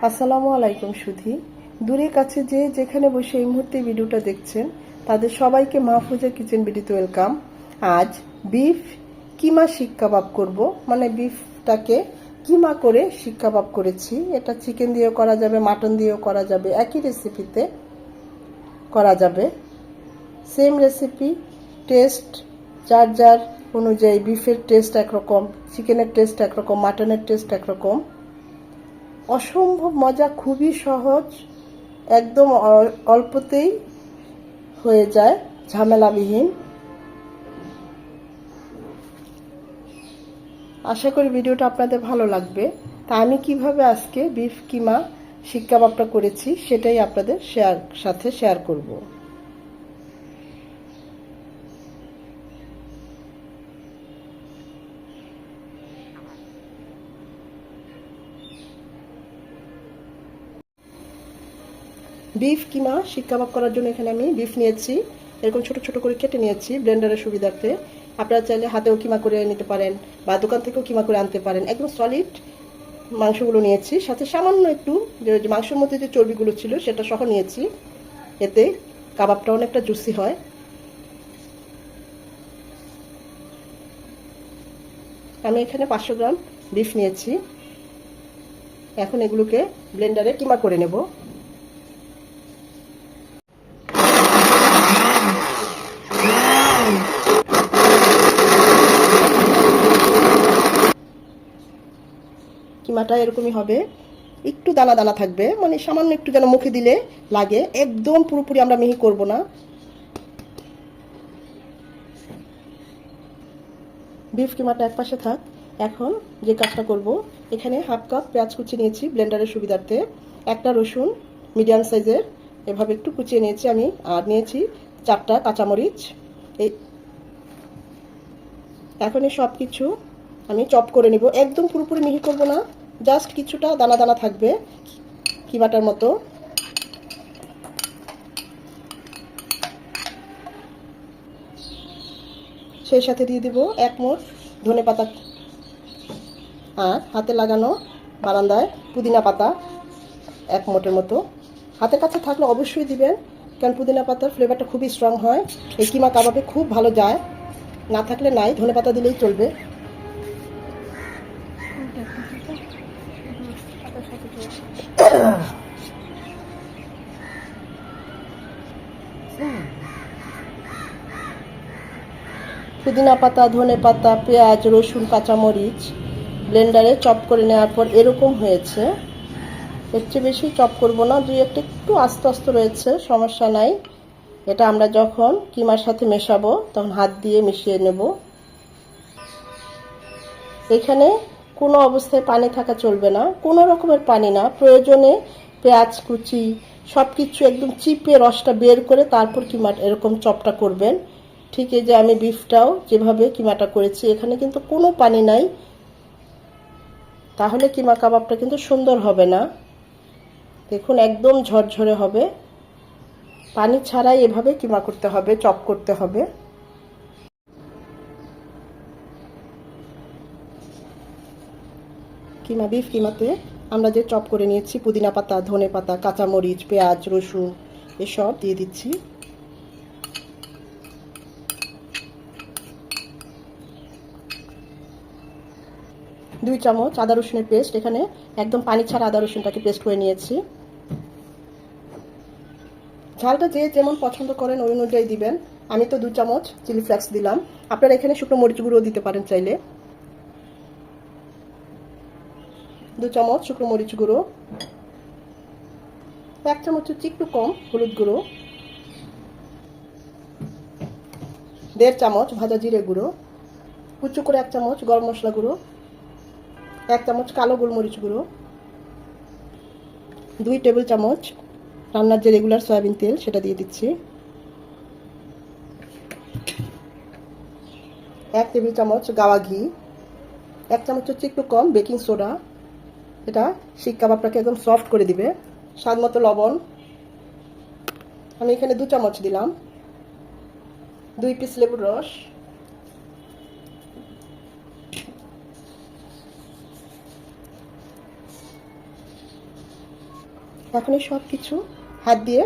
আসসালামু আলাইকুম সুধী। দূরে কাছে যে যেখানে বসে এই মুহূর্তে ভিডিওটা দেখছেন তাদের সবাইকে মাহফুজা কিচেন বিডিতে ওয়েলকাম। আজ বিফ কিমা শিক কাবাব করব, মানে বিফটাকে কিমা করে শিক কাবাব করেছি। এটা চিকেন দিয়েও করা যাবে, মাটন দিয়েও করা যাবে, একই রেসিপিতে করা যাবে। সেম রেসিপি, টেস্ট যার যার অনুযায়ী। বিফের টেস্ট একরকম, চিকেনের টেস্ট একরকম, মাটনের টেস্ট একরকম। অসম্ভব মজা, খুবই সহজ, একদম অল্পতেই হয়ে যায়, ঝামেলাবিহীন। আশা করি ভিডিওটা আপনাদের ভালো লাগবে। তা আমি কিভাবে আজকে বিফ কিমা শিক কাবাবটা করেছি সেটাই আপনাদের সাথে শেয়ার করব। বিফ কিমা শিক কাবাব করার জন্য এখানে আমি বিফ নিয়েছি, এরকম ছোট ছোট করে কেটে নিয়েছি ব্লেন্ডারের সুবিধার্থে। আপনারা চাইলে হাতেও কিমা করে নিতে পারেন বা দোকান থেকেও কিমা করে আনতে পারেন। একদম সলিড মাংসগুলো নিয়েছি, সাথে সামান্য একটু যে মাংসের মধ্যে যে চর্বিগুলো ছিল সেটা সহ নিয়েছি, এতে কাবাবটা অনেকটা জুসি হয়। আমি এখানে 500 গ্রাম বিফ নিয়েছি। এখন এগুলোকে ব্লেন্ডারে কিমা করে নেব। কিমাটা এরকমই হবে, একটু দানা দানা থাকবে, মানে সামান্য একটু যেন মুখে দিলে লাগে, একদম পুরোপুরি আমরা মিহি করব না। বিফ কিমাটা এক পাশে থাক। এখন যে কাজটা করব, এখানে হাফ কাপ পেঁয়াজ কুচি নিয়েছি ব্লেন্ডারের সুবিধার্থে, একটা রসুন মিডিয়াম সাইজের এভাবে একটু কুচিয়ে নিয়েছি আমি, আর নিয়েছি 4টা কাঁচামরিচ। এই এখন এই সব কিছু আমি চপ করে নিব, একদম পুরোপুরি মিহি করব না, জাস্ট কিছুটা দানা দানা থাকবে কিমাটার মতো। সেই সাথে দিয়ে দিব 1 মুঠ ধনেপাতা, আর হাতে লাগানো বারান্দায় পুদিনা পাতা 1 মুঠের মতো। হাতের কাছে থাকলে অবশ্যই দিবেন, কারণ পুদিনা পাতার ফ্লেভারটা খুবই স্ট্রং হয়, এই কিমা কাবাবে খুব ভালো যায়। না থাকলে নাই, ধনেপাতা দিলেই চলবে। পুদিনা পাতা, ধনে পাতা, পেঁয়াজ, রসুন, কাঁচামরিচ ব্লেন্ডারে চপ করে নেওয়ার পর এরকম হয়েছে। এর চেয়ে বেশি চপ করব না, দুই একটা একটু আস্তে আস্তে রয়েছে, সমস্যা নাই। এটা আমরা যখন কিমার সাথে মেশাবো তখন হাত দিয়ে মিশিয়ে নেব। এখানে কোনো অবস্থায় পানি থাকা চলবে না, কোনো রকমের পানি না। প্রয়োজনে পেঁয়াজ কুচি সব কিছু একদম চিপে রসটা বের করে তারপর কিমা এরকম চপটা করবেন। ঠিক এই যে আমি বিফটাও যেভাবে কিমাটা করেছি, এখানে কিন্তু কোনো পানি নাই, তাহলে কিমা কাবাবটা কিন্তু সুন্দর হবে না। দেখুন একদম ঝরঝরে হবে, পানি ছাড়াই এভাবে কিমা করতে হবে, চপ করতে হবে। কিমা বিফ কিমাতে আমরা যে চপ করে নিয়েছি পুদিনা পাতা, ধনে পাতা, কাঁচামরিচ, পেঁয়াজ, রসুন এসব দিয়ে দিচ্ছি। দুই চামচ আদা রসুনের পেস্ট, এখানে একদম পানি ছাড়া আদা রসুনটাকে পেস্ট করে নিয়েছি। ঝালটা যে যেমন পছন্দ করেন ওই অনুযায়ী দিবেন। আমি তো 2 চামচ চিলি ফ্লেক্স দিলাম, আপনারা এখানে শুকনো মরিচ গুঁড়ো দিতে পারেন চাইলে। 2 চামচ শুকনো মরিচ গুঁড়ো, 1 চামচের একটু কম হলুদ গুঁড়ো, 1.5 চামচ ভাজা জিরে গুঁড়ো, কুচো করে 1 চামচ গরম মশলা গুঁড়ো, 1 চামচ কালো গোলমরিচ গুঁড়ো, 2 টেবিল চামচ রান্নার যে রেগুলার সয়াবিন তেল সেটা দিয়ে দিচ্ছি, 1 টেবিল চামচ গাওয়া ঘি, 1 চামচের একটু কম বেকিং সোডা, এটা শিক কাবাবটাকে একদম সফট করে দিবে। স্বাদ মতো লবণ, আমি এখানে 2 চামচ দিলাম, 2 পিস লেবুর রস, এখন এই সব কিছু হাত দিয়ে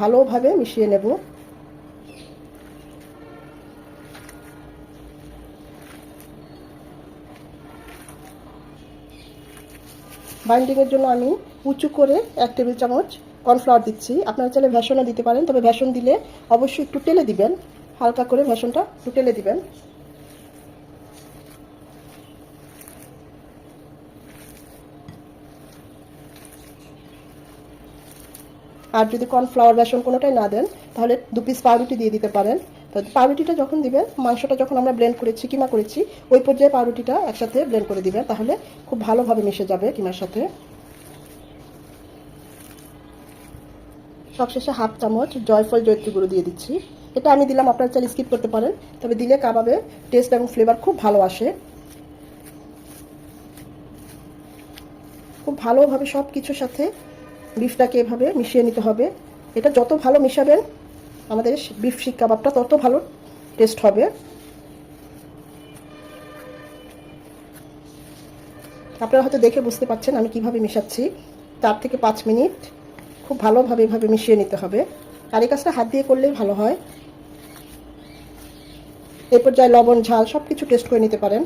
ভালোভাবে মিশিয়ে নেব। বাইন্ডিংয়ের জন্য আমি উঁচু করে 1 টেবিল চামচ কর্নফ্লাওয়ার দিচ্ছি। আপনারা চাইলে ভেষনও দিতে পারেন, তবে ভেষন দিলে অবশ্যই একটু টেলে দিবেন, হালকা করে ভেষনটা একটু টেলে দিবেন। আর যদি কর্নফ্লাওয়ার বেসন কোনোটাই না দেন তাহলে 2 পিস পাউরুটি দিয়ে দিতে পারেন। তো পাউরুটিটা যখন দিবেন, মাংসটা যখন আমরা ব্লেন্ড করেছি, কিমা করেছি, ওই পর্যায়ে পাউরুটিটা একসাথে ব্লেন্ড করে দিবেন, তাহলে খুব ভালোভাবে মিশে যাবে কিমার সাথে। সবশেষে 1/2 চামচ জয়ফল জয়িত্রী গুঁড়ো দিয়ে দিচ্ছি। এটা আমি দিলাম, আপনারা চাইলে স্কিপ করতে পারেন, তবে দিলে কাবাবে টেস্ট এবং ফ্লেভার খুব ভালো আসে। খুব ভালোভাবে সব কিছুর সাথে বিফটাকে এভাবে মিশিয়ে নিতে হবে। এটা যত ভালো মিশাবেন আমাদের বিফ শিক কাবাবটা তত ভালো টেস্ট হবে। আপনারা হয়তো দেখে বুঝতে পারছেন আমি কিভাবে মিশাচ্ছি। 4 থেকে 5 মিনিট খুব ভালোভাবে এভাবে মিশিয়ে নিতে হবে। আর এই কাজটা হাত দিয়ে করলেই ভালো হয়। এরপর যাই লবণ ঝাল সব কিছু টেস্ট করে নিতে পারেন।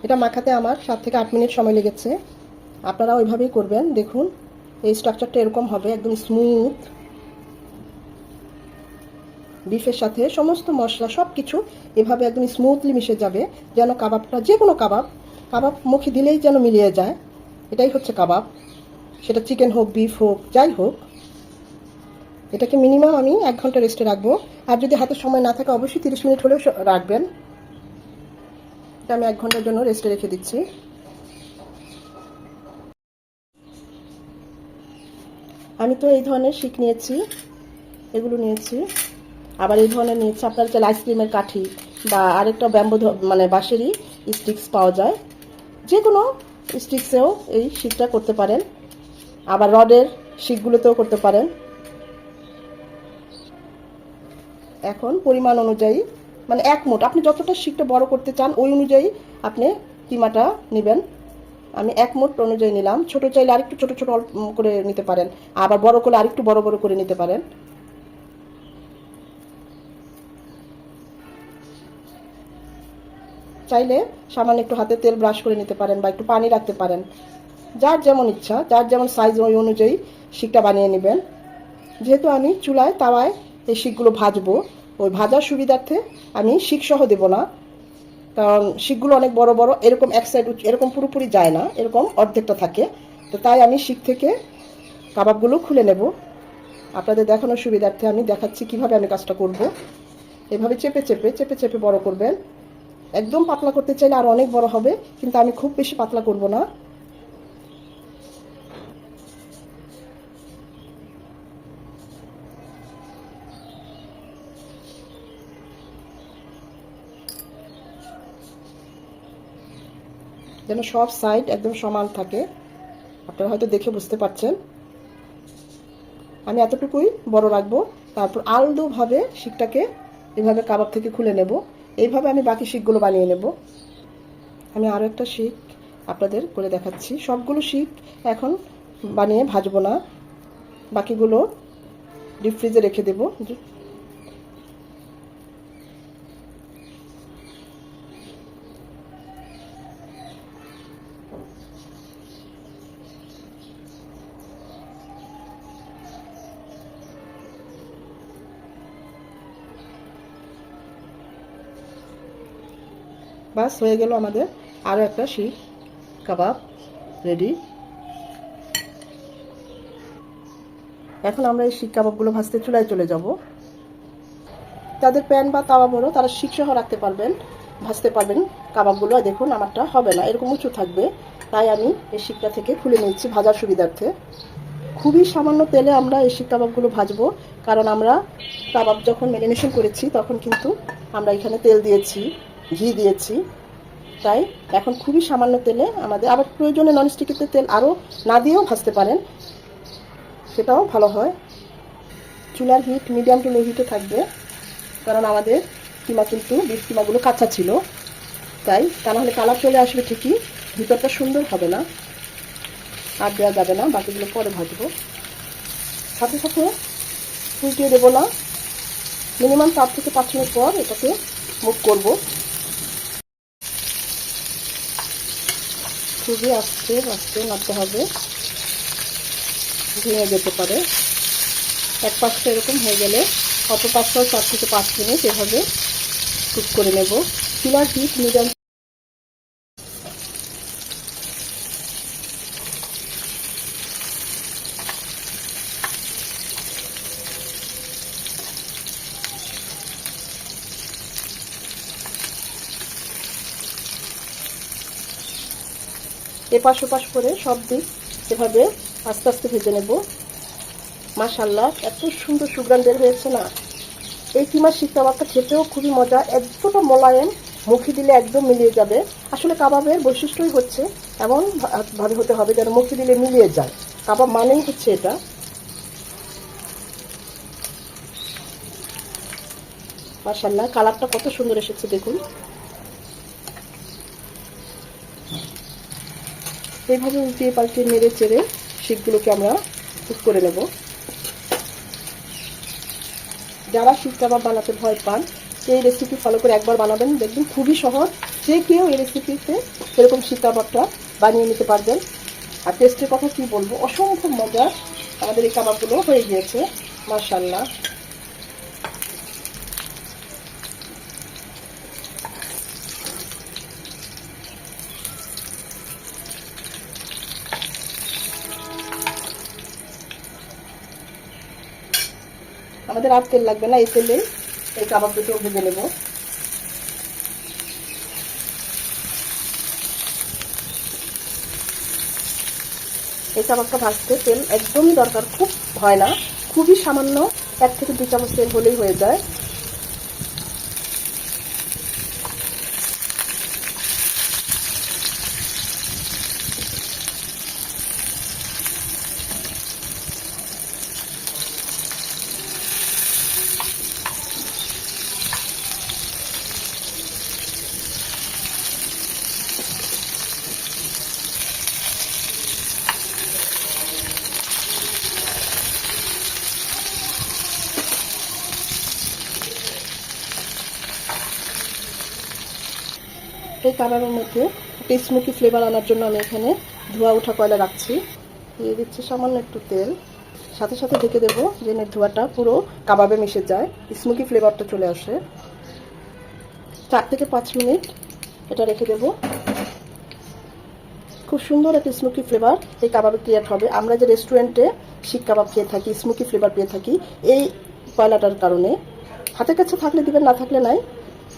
এটা মাখাতে আমার 7 থেকে 8 মিনিট সময় লেগেছে। আপনারা ওইভাবেই করবেন। দেখুন এই স্ট্রাকচারটা এরকম হবে, একদম স্মুথ। বিফের সাথে সমস্ত মশলা সব কিছু এভাবে একদম স্মুথলি মিশে যাবে, যেন কাবাবটা, যে কোনো কাবাব মুখে দিলেই যেন মিলিয়ে যায়। এটাই হচ্ছে কাবাব, সেটা চিকেন হোক, বিফ হোক, যাই হোক। এটাকে মিনিমাম আমি 1 ঘন্টা রেস্টে রাখবো। আর যদি হাতে সময় না থাকে অবশ্যই 30 মিনিট হলেও রাখবেন। এটা আমি 1 ঘন্টার জন্য রেস্টে রেখে দিচ্ছি। আমি তো এই ধরনের শিক নিয়েছি, এগুলো নিয়েছি, আবার এই ধরনের নিয়েছি। আপনার চাইলে আইসক্রিমের কাঠি বা আরেকটা ব্যাম্বো মানে বাঁশেরই স্টিক্স পাওয়া যায়, যে কোনো স্টিক্সেও এই শিকটা করতে পারেন, আবার রডের শিকগুলোতেও করতে পারেন। এখন পরিমাণ অনুযায়ী, মানে 1 মুঠ, আপনি যতটা শিকটা বড় করতে চান ওই অনুযায়ী আপনি কিমাটা নেবেন। আমি 1 মুঠ অনুযায়ী নিলাম। ছোট চাইলে আরেকটু ছোট ছোট অল্প করে নিতে পারেন, আবার বড় করলে আরেকটু বড় বড় করে নিতে পারেন। চাইলে সামান্য একটু হাতে তেল ব্রাশ করে নিতে পারেন বা একটু পানি রাখতে পারেন। যার যেমন ইচ্ছা, যার যেমন সাইজ ওই অনুযায়ী শিকটা বানিয়ে নেবেন। যেহেতু আমি চুলায় তাওয়ায় এই শিকগুলো ভাজবো, ওই ভাজার সুবিধার্থে আমি শিক সহ দেবো না, কারণ শিকগুলো অনেক বড় বড়, এরকম এক সাইড এরকম পুরোপুরি যায় না, এরকম অর্ধেকটা থাকে। তো তাই আমি শিক থেকে কাবাবগুলো খুলে নেব। আপনাদের দেখানোর সুবিধার্থে আমি দেখাচ্ছি কিভাবে আমি কাজটা করব। এভাবে চেপে চেপে চেপে চেপে বড় করবেন। একদম পাতলা করতে চাইলে আর অনেক বড় হবে, কিন্তু আমি খুব বেশি পাতলা করব না। যেন সব সাইড একদম সমান থাকে। আপনারা হয়তো দেখে বুঝতে পারছেন। আমি এতটুকুই বড় রাখবো, তারপর আলদোভাবে শিকটাকে এভাবে কাবাব থেকে খুলে নেব। এইভাবে আমি বাকি শিকগুলো বানিয়ে নেব। আমি আরও একটা শিক আপনাদের করে দেখাচ্ছি। সবগুলো শিক এখন বানিয়ে ভাজবো না, বাকিগুলো ডিপ ফ্রিজে রেখে দেব। বাস হয়ে গেল আমাদের আরও একটা শিক কাবাব রেডি। এখন আমরা এই শিক কাবাবগুলো ভাজতে চুলায় চলে যাব। যাদের প্যান বা তাওয়া বড় তারা শিক সহ রাখতে পারবেন, ভাজতে পারবেন কাবাবগুলো। দেখুন আমারটা হবে না, এরকম উঁচু থাকবে, তাই আমি এই শিকটা থেকে খুলে নিচ্ছি ভাজার সুবিধার্থে। খুবই সামান্য তেলে আমরা এই শিক কাবাবগুলো ভাজবো, কারণ আমরা কাবাব যখন ম্যারিনেশন করেছি তখন কিন্তু আমরা এখানে তেল দিয়েছি, ঘি দিয়েছি, তাই এখন খুবই সামান্য তেলে আমাদের, আবার প্রয়োজনে ননস্টিকের তেল আরও না দিয়েও ভাজতে পারেন, সেটাও ভালো হয়। চুলার হিট মিডিয়াম টু লো হিটে থাকবে, কারণ আমাদের কিমা কিন্তু বিফ কিমাগুলো কাঁচা ছিল, তাই তা নাহলে কালার চলে আসবে ঠিকই, ভিতরটা সুন্দর হবে না। আর দেওয়া যাবে না, বাকিগুলো পরে ভাজবো। সাথে সাথে উল্টিয়ে দেবো না, মিনিমাম 4 থেকে 5 মিনিট পর এটাকে মুভ করব। খুবই আস্তে আস্তে নাড়তে হবে, ভেঙে যেতে পারে। এক পাশটা এরকম হয়ে গেলে অপর পাশটাও 4 থেকে 5 মিনিট এভাবে কুক করে নেব। চুলার হিট মিডিয়াম। এপাশ ওপাশ করে সব দিক এভাবে আস্তে আস্তে ভেজে নেব। মাশাআল্লাহ, এত সুন্দর সুগন্ধ বের হয়েছে না। এই কিমা শিক কাবাবটা খেতেও খুবই মজা, এতটা মোলায়েম, মুখে দিলে একদম মিলিয়ে যাবে। আসলে কাবাবের বৈশিষ্ট্যই হচ্ছে এমন ভাবে হতে হবে যেন মুখে দিলে মিলিয়ে যায়। কাবাব মানেই হচ্ছে এটা। মাশাআল্লাহ, কালারটা কত সুন্দর এসেছে দেখুন। এইভাবে উল্টিয়ে পাল্টিয়ে নেড়ে চেড়ে শিকগুলোকে আমরা কুক করে নেব। যারা শিক কাবাব বানাতে ভয় পান, এই রেসিপি ফলো করে একবার বানাবেন, দেখবেন খুবই সহজ। যে কেউ এই রেসিপিতে এরকম শিক কাবাবটা বানিয়ে নিতে পারবেন। আর টেস্টের কথা কি বলবো, অসম্ভব মজার আমাদের এই কাবাবগুলো হয়ে গিয়েছে। মাশাআল্লাহ, আমাদের আর তেল লাগবে না, এই তেলে এই কাবাব দুটো ভেজে নেব। এই কাবাবটা ভাজতে তেল একদমই দরকার খুব হয় না, খুবই সামান্য 1 থেকে 2 চামচ তেল হলেই হয়ে যায়। এই কাবাবের মধ্যে একটা স্মোকি ফ্লেভার আনার জন্য আমি এখানে ধোয়া ওঠা কয়লা রাখছি। দিয়ে দিচ্ছি সামান্য একটু তেল, সাথে সাথে ঢেকে দেবো যেন ধোয়াটা পুরো কাবাবে মিশে যায়, স্মোকি ফ্লেভারটা চলে আসে। 4 থেকে 5 মিনিট এটা রেখে দেবো। খুব সুন্দর একটা স্মোকি ফ্লেভার এই কাবাবে ক্রিয়েট হবে। আমরা যে রেস্টুরেন্টে শিক কাবাব খেয়ে থাকি, স্মোকি ফ্লেভার পেয়ে থাকি এই কয়লাটার কারণে। হাতের কাছে থাকলে দিবেন, না থাকলে নাই,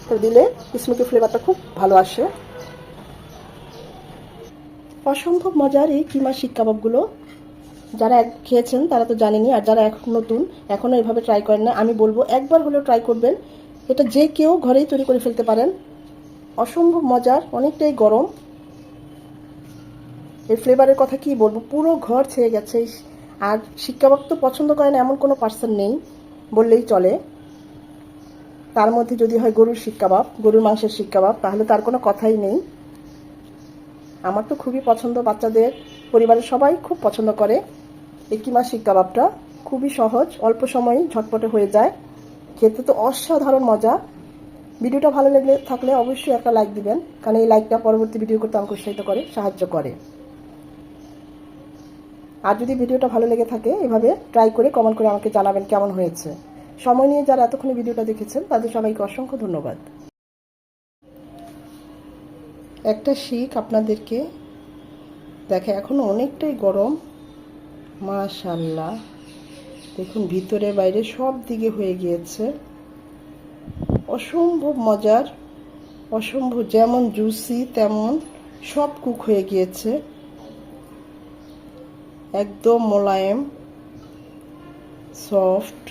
তো দিলে স্মোকি ফ্লেভারটা খুব ভালো আসে। অসম্ভব মজার এই কিমা শিক কাবাবগুলো যারা খেয়েছেন তারা তো জানেনই, আর যারা এখন নতুন, এখনও এভাবে ট্রাই করেন না, আমি বলবো একবার হলেও ট্রাই করবেন। এটা যে কেউ ঘরেই তৈরি করে ফেলতে পারেন। অসম্ভব মজার, অনেকটাই গরম। এর ফ্লেভারের কথা কি বলবো, পুরো ঘর ছেয়ে গেছে। আর শিক কাবাব তো পছন্দ করে না এমন কোনো পার্সন নেই বললেই চলে। তার মধ্যে যদি হয় গরুর শিক কাবাব, গরুর মাংসের শিক কাবাব, তাহলে তার কোনো কথাই নেই। আমার তো খুবই পছন্দ, বাচ্চাদের, পরিবারের সবাই খুব পছন্দ করে। এই কিমা শিক কাবাবটা খুবই সহজ, অল্প সময়ে ঝটপটে হয়ে যায়, খেতে তো অসাধারণ মজা। ভিডিওটা ভালো লেগে থাকলে অবশ্যই একটা লাইক দিবেন, কারণ এই লাইকটা পরবর্তী ভিডিও করতে আমাকে উৎসাহিত করে, সাহায্য করে। আর যদি ভিডিওটা ভালো লেগে থাকে এভাবে ট্রাই করে কমেন্ট করে আমাকে জানাবেন কেমন হয়েছে। সময় নিয়ে যারা এতক্ষণে ভিডিওটা দেখেছেন তাদের সবাইকে অসংখ্য ধন্যবাদ। একটা শিক আপনাদেরকে দেখে, এখনো অনেকটাই গরম। মাশাআল্লাহ, দেখুন ভিতরে বাইরে সব দিকে হয়ে গিয়েছে। অসম্ভব মজার, অসম্ভব, যেমন জুসি তেমন সব কুক হয়ে গিয়েছে, একদম মোলায়েম, সফট।